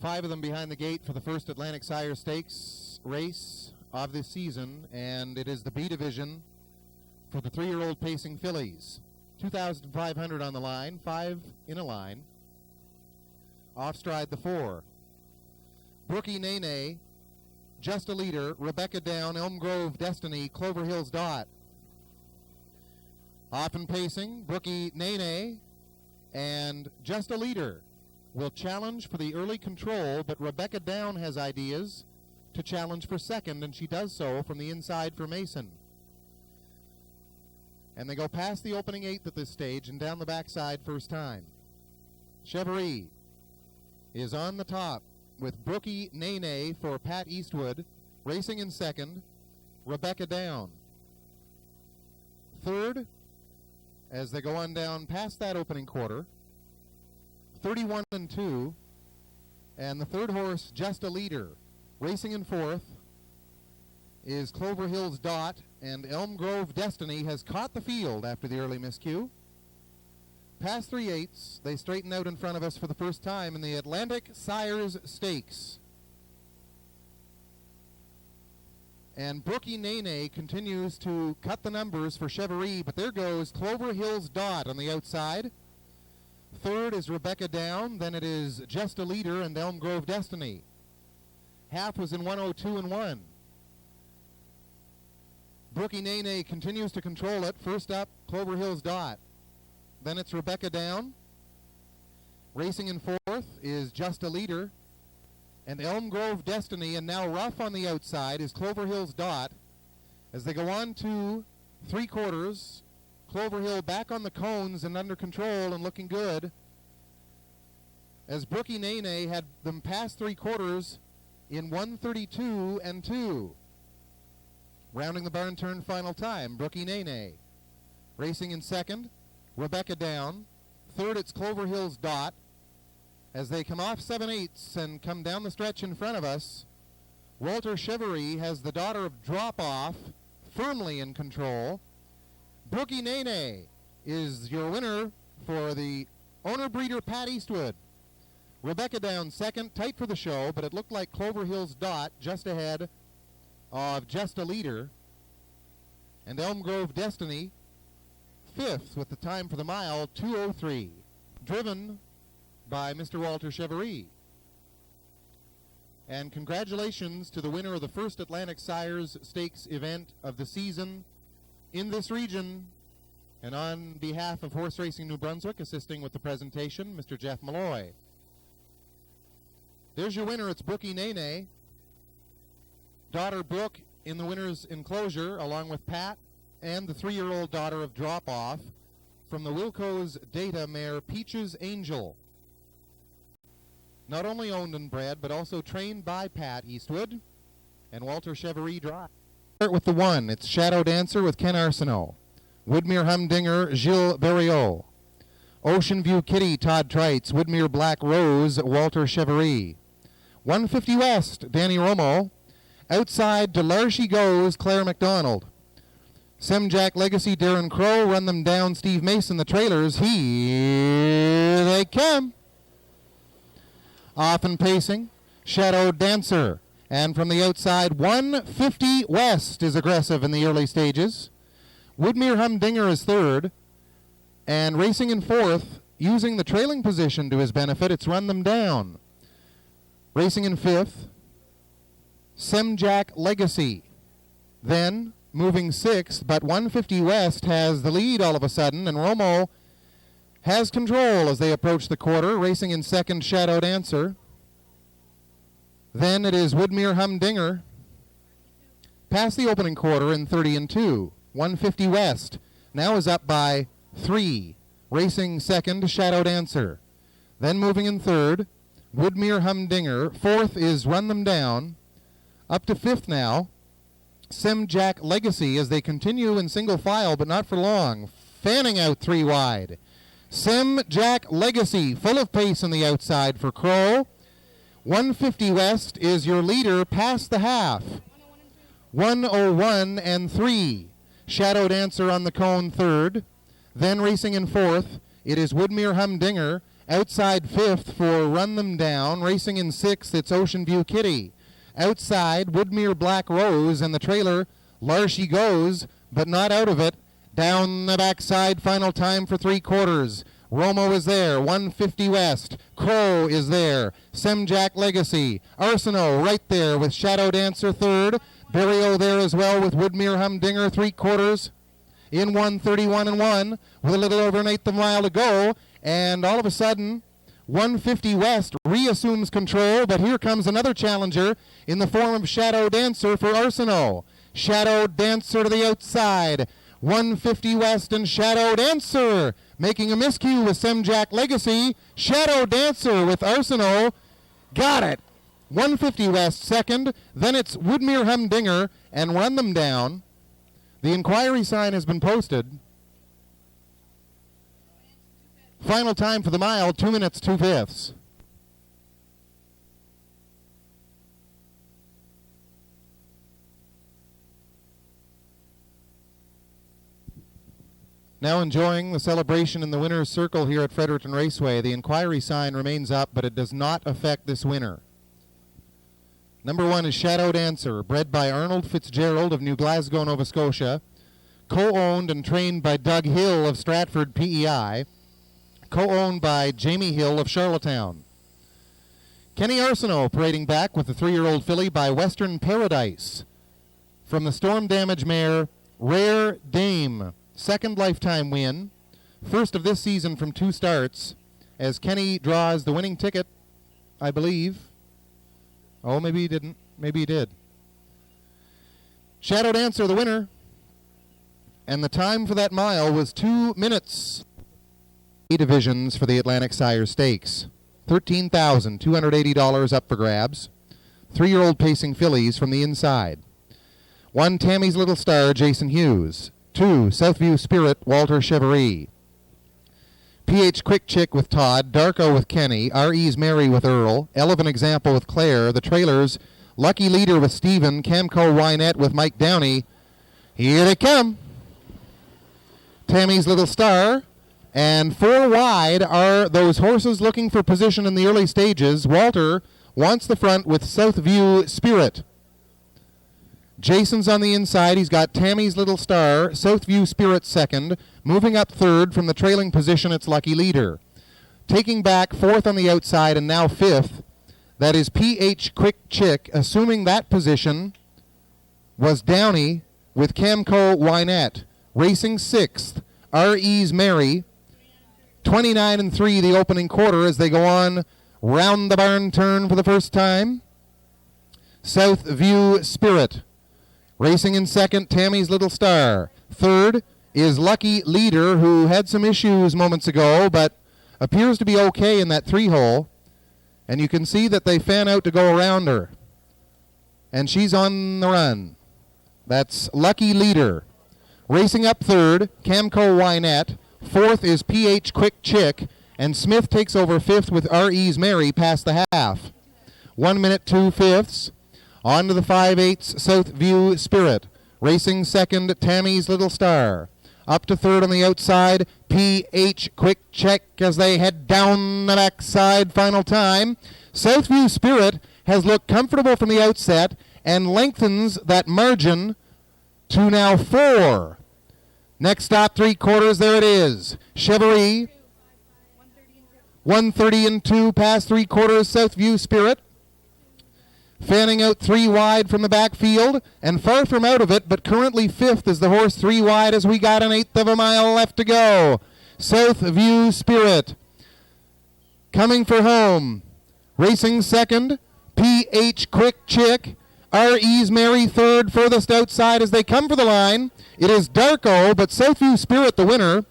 5 of them behind the gate for the first Atlantic Sire Stakes race of this season, and it is the B division for the 3-year-old pacing fillies. 2,500 on the line, 5 in a line. Off stride the 4. Brookie Nene, Just a Leader, Rebecca Down, Elm Grove Destiny, Clover Hills Dot. Off and pacing, Brookie Nene and Just a Leader will challenge for the early control, but Rebecca Down has ideas to challenge for second, and she does so from the inside for Mason. And they go past the opening 8th at this stage and down the backside first time. Chevrolet is on the top with Brookie Nene for Pat Eastwood, racing in second, Rebecca Down. Third, as they go on down past that opening quarter, 31 and 2, and the third horse, Just a Leader. Racing in fourth is Clover Hills Dot, and Elm Grove Destiny has caught the field after the early miscue. Past 3/8, they straighten out in front of us for the first time in the Atlantic Sires Stakes. And Brookie Nene continues to cut the numbers for Chevrolet, but there goes Clover Hills Dot on the outside. Third is Rebecca Down, then it is Just a Leader and Elm Grove Destiny. Half was in 102 and 1. Brookie Nene continues to control it. First up, Clover Hills Dot. Then it's Rebecca Down. Racing in fourth is Just a Leader and Elm Grove Destiny, and now rough on the outside is Clover Hills Dot. As they go on to 3/4, Clover Hill back on the cones and under control and looking good, as Brookie Nene had them past 3/4 in 132 and 2. Rounding the barn turn final time, Brookie Nene. Racing in second, Rebecca Down. Third, it's Clover Hills Dot. As they come off 7/8 and come down the stretch in front of us, Walter Chevrolet has the Daughter of Drop Off firmly in control. Brookie Nene is your winner for the owner-breeder Pat Eastwood. Rebecca Down second, tight for the show, but it looked like Clover Hills Dot just ahead of Just a Leader. And Elm Grove Destiny fifth with the time for the mile, 2:03. Driven by Mr. Walter Chevrolet. And congratulations to the winner of the first Atlantic Sires Stakes event of the season in this region. And on behalf of Horse Racing New Brunswick, assisting with the presentation, Mr. Jeff Malloy. There's your winner. It's Brookie Nene. Daughter Brooke in the winner's enclosure, along with Pat and the 3-year-old Daughter of Drop Off from the Wilco's Data mare Peaches Angel. Not only owned and bred, but also trained by Pat Eastwood and Walter Chevrolet Drive. Start with the 1. It's Shadow Dancer with Ken Arsenault. Woodmere Humdinger, Gilles Berriot. Ocean View Kitty, Todd Trites. Woodmere Black Rose, Walter Chevrolet. 150 West, Danny Romo. Outside, to Lar She Goes, Claire McDonald. Semjack Legacy, Darren Crow. Run them down, Steve Mason, the trailers. Here they come. Off and pacing, Shadow Dancer. And from the outside, 150 West is aggressive in the early stages. Woodmere Humdinger is third. And racing in fourth, using the trailing position to his benefit, it's Run Them Down. Racing in fifth, Semjack Legacy. Then, moving sixth, but 150 West has the lead all of a sudden, and Romo has control as they approach the quarter. Racing in second, Shadow Dancer. Then it is Woodmere Humdinger. Past the opening quarter in 30 and 2. 150 West now is up by 3. Racing second, Shadow Dancer. Then moving in third, Woodmere Humdinger. Fourth is Run Them Down. Up to fifth now, Semjack Legacy as they continue in single file, but not for long. Fanning out 3 wide. Semjack Legacy, full of pace on the outside for Crow. 150 West is your leader past the half. 101 and 3. Shadow Dancer on the cone third. Then racing in fourth, it is Woodmere Humdinger. Outside 5th for Run Them Down. Racing in 6th, it's Ocean View Kitty. Outside, Woodmere Black Rose, and the trailer, Larshey Goes, but not out of it. Down the backside, final time for 3/4. Romo is there, 150 West. Crow is there. Semjack Legacy. Arsenault right there with Shadow Dancer 3rd. Barrio there as well with Woodmere Humdinger 3/4. In 1:31 and 1 with a little over an 1/8 of a mile to go. And all of a sudden, 150 West reassumes control, but here comes another challenger in the form of Shadow Dancer for Arsenault. Shadow Dancer to the outside. 150 West and Shadow Dancer making a miscue with Semjack Legacy. Shadow Dancer with Arsenault. Got it. 150 West second. Then it's Woodmere Humdinger and Run Them Down. The inquiry sign has been posted. Final time for the mile, 2 minutes, 2/5. Now enjoying the celebration in the winner's circle here at Fredericton Raceway. The inquiry sign remains up, but it does not affect this winner. Number 1 is Shadow Dancer, bred by Arnold Fitzgerald of New Glasgow, Nova Scotia, co-owned and trained by Doug Hill of Stratford PEI, co-owned by Jamie Hill of Charlottetown. Kenny Arsenault parading back with the 3-year-old filly by Western Paradise. From the storm damage mare, Rare Dame. Second lifetime win. First of this season from 2 starts as Kenny draws the winning ticket, I believe. Oh, maybe he didn't. Maybe he did. Shadow Dancer, the winner. And the time for that mile was 2 minutes. Divisions for the Atlantic Sire Stakes. $13,280 up for grabs. 3-year-old pacing fillies from the inside. 1, Tammy's Little Star, Jason Hughes. 2, Southview Spirit, Walter Chevrolet. PH Quick Chick with Todd, Darko with Kenny, R.E.'s Mary with Earl, Elevin Example with Claire, the trailers, Lucky Leader with Stephen, Camco Wynette with Mike Downey. Here they come. Tammy's Little Star, and 4 wide are those horses looking for position in the early stages. Walter wants the front with Southview Spirit. Jason's on the inside. He's got Tammy's Little Star, Southview Spirit second. Moving up third from the trailing position, it's Lucky Leader. Taking back 4th on the outside and now 5th, that is PH Quick Chick. Assuming that position was Downey with Camco Wynette. Racing 6th, R.E.'s Mary. 29 and 3 the opening quarter as they go on round the barn turn for the first time. Southview Spirit. Racing in 2nd, Tammy's Little Star. 3rd is Lucky Leader, who had some issues moments ago, but appears to be okay in that 3-hole. And you can see that they fan out to go around her. And she's on the run. That's Lucky Leader. Racing up 3rd, Camco Wynette. 4th is PH Quick Chick. And Smith takes over 5th with R.E.'s Mary past the half. 1 minute, 2/5. On to the 5/8 Southview Spirit. Racing 2nd, Tammy's Little Star. Up to 3rd on the outside, PH Quick Check as they head down the backside. Final time. Southview Spirit has looked comfortable from the outset and lengthens that margin to now 4. Next stop, 3/4, there it is. Chevrolet, 130 and 2 past 3/4 Southview Spirit. Fanning out 3 wide from the backfield and far from out of it, but currently 5th is the horse 3 wide as we got an 1/8 of a mile left to go. Southview Spirit coming for home. Racing 2nd, PH Quick Chick. R.E.'s Mary 3rd, furthest outside as they come for the line. It is Darko, but Southview Spirit the winner.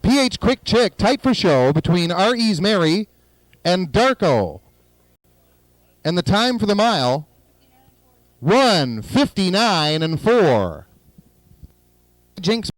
PH Quick Chick tight for show between R.E.'s Mary and Darko. And the time for the mile, 1:59 and 4. Jinx